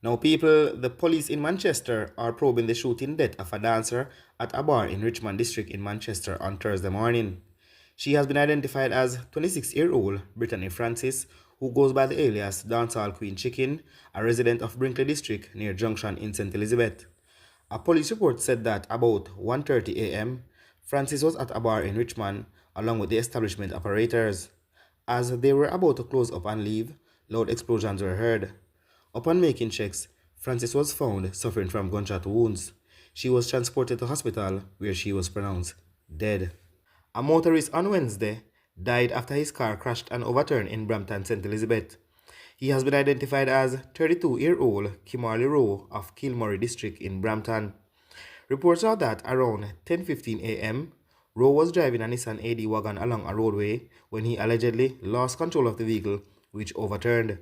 Now, people, the police in Manchester are probing the shooting death of a dancer at a bar in Richmond District in Manchester on Thursday morning. She has been identified as 26-year-old Brittany Francis, who goes by the alias Dancehall Queen Chicken, a resident of Brinkley District near Junction in St. Elizabeth. A police report said that about 1:30 a.m., Francis was at a bar in Richmond along with the establishment operators. As they were about to close up and leave, loud explosions were heard. Upon making checks, Francis was found suffering from gunshot wounds. She was transported to hospital where she was pronounced dead. A motorist on Wednesday died after his car crashed and overturned in Brampton, St. Elizabeth. He has been identified as 32-year-old Kimberly Rowe of Kilmurray District in Brampton. Reports are that around 10:15 a.m., Rowe was driving a Nissan AD wagon along a roadway when he allegedly lost control of the vehicle, which overturned.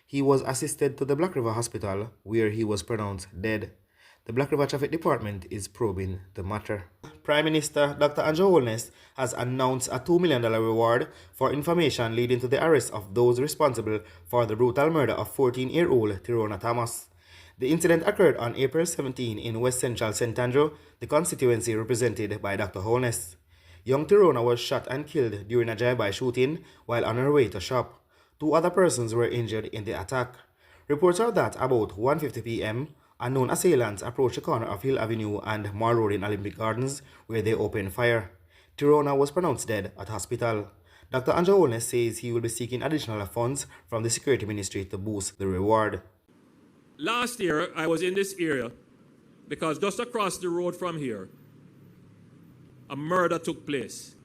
He was assisted to the Black River Hospital, where he was pronounced dead. The Black River Traffic Department is probing the matter. Prime Minister Dr. Andrew Holness has announced a $2 million reward for information leading to the arrest of those responsible for the brutal murder of 14-year-old Terrona Thomas. The incident occurred on April 17 in West Central St. Andrew, the constituency represented by Dr. Holness. Young Terrona was shot and killed during a drive-by shooting while on her way to shop. Two other persons were injured in the attack. Reports are that about 1:50 p.m., unknown assailants approached the corner of Hill Avenue and Mall Road in Olympic Gardens, where they opened fire. Terrona was pronounced dead at hospital. Dr. Andrew Holness says he will be seeking additional funds from the Security Ministry to boost the reward. Last year, I was in this area because just across the road from here, a murder took place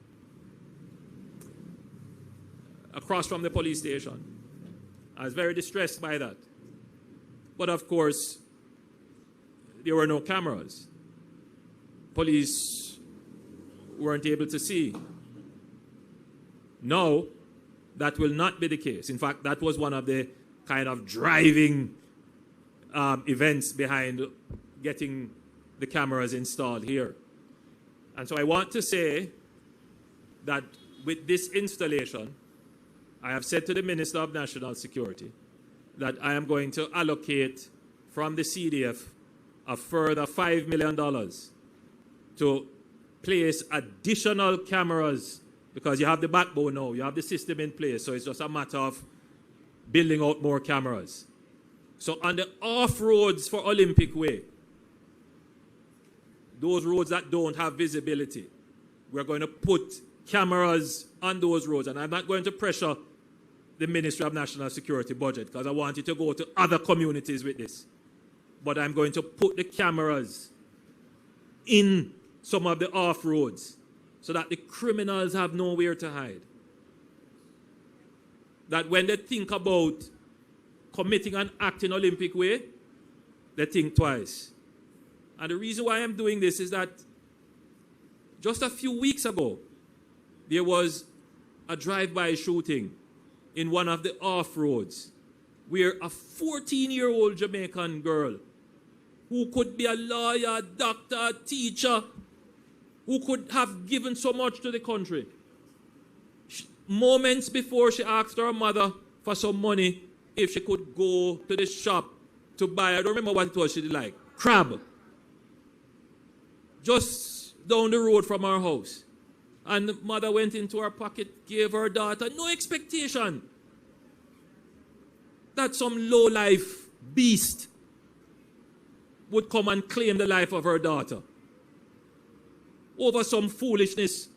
across from the police station. I was very distressed by that. But of course, there were no cameras. Police weren't able to see. Now, that will not be the case. In fact, that was one of the kind of driving events behind getting the cameras installed here. And so I want to say that with this installation, I have said to the Minister of National Security that I am going to allocate from the CDF a further $5 million to place additional cameras, because you have the backbone now, you have the system in place, so it's just a matter of building out more cameras. So on the off roads for Olympic Way, those roads that don't have visibility, we're going to put cameras on those roads. And I'm not going to pressure the Ministry of National Security budget because I want it to go to other communities with this. But I'm going to put the cameras in some of the off roads so that the criminals have nowhere to hide. That when they think about committing an act in Olympic Way, they think twice. And the reason why I'm doing this is that just a few weeks ago, there was a drive-by shooting in one of the off-roads where a 14-year-old Jamaican girl who could be a lawyer, doctor, teacher, who could have given so much to the country, moments before she asked her mother for some money if she could go to the shop to buy, I don't remember what it was she did, like crab, just down the road from our house. And the mother went into her pocket, gave her daughter no expectation that some low-life beast would come and claim the life of her daughter over some foolishness,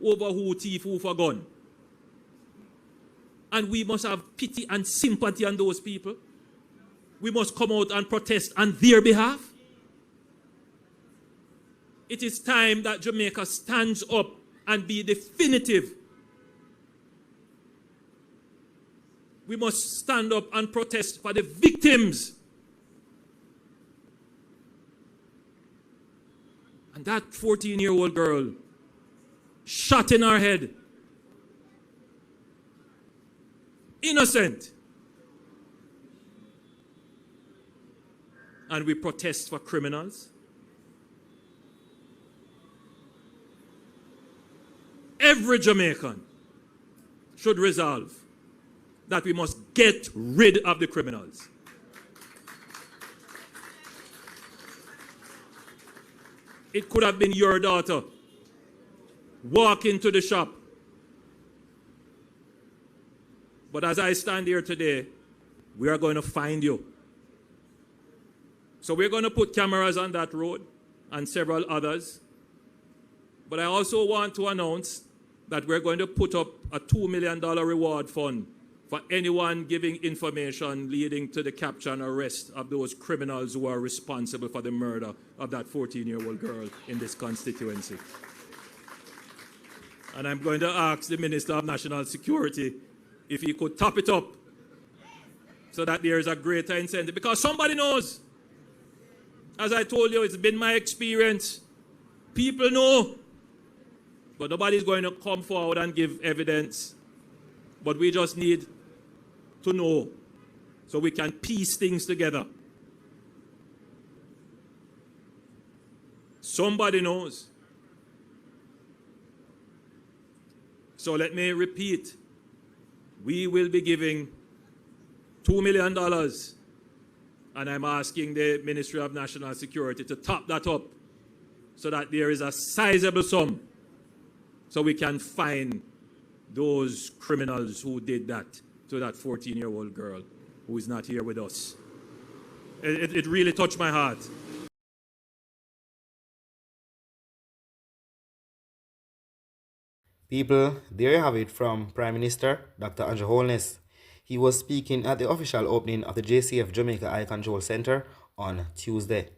over who thief, who for gun. And we must have pity and sympathy on those people. We must come out and protest on their behalf. It is time that Jamaica stands up and be definitive. We must stand up and protest for the victims. And that 14-year-old girl shot in her head. Innocent. And we protest for criminals. Every Jamaican should resolve that we must get rid of the criminals. It could have been your daughter. Walk into the shop. But as I stand here today, we are going to find you. So we're going to put cameras on that road and several others. But I also want to announce that we're going to put up a $2 million reward fund for anyone giving information leading to the capture and arrest of those criminals who are responsible for the murder of that 14-year-old girl in this constituency. And I'm going to ask the Minister of National Security if he could top it up so that there is a greater incentive. Because somebody knows. As I told you, it's been my experience. People know. But nobody's going to come forward and give evidence. But we just need to know so we can piece things together. Somebody knows. So let me repeat. We will be giving $2 million. And I'm asking the Ministry of National Security to top that up so that there is a sizable sum so we can find those criminals who did that to that 14-year-old girl who is not here with us. It really touched my heart. People, there you have it from Prime Minister Dr. Andrew Holness. He was speaking at the official opening of the JCF Jamaica Eye Control Center on Tuesday.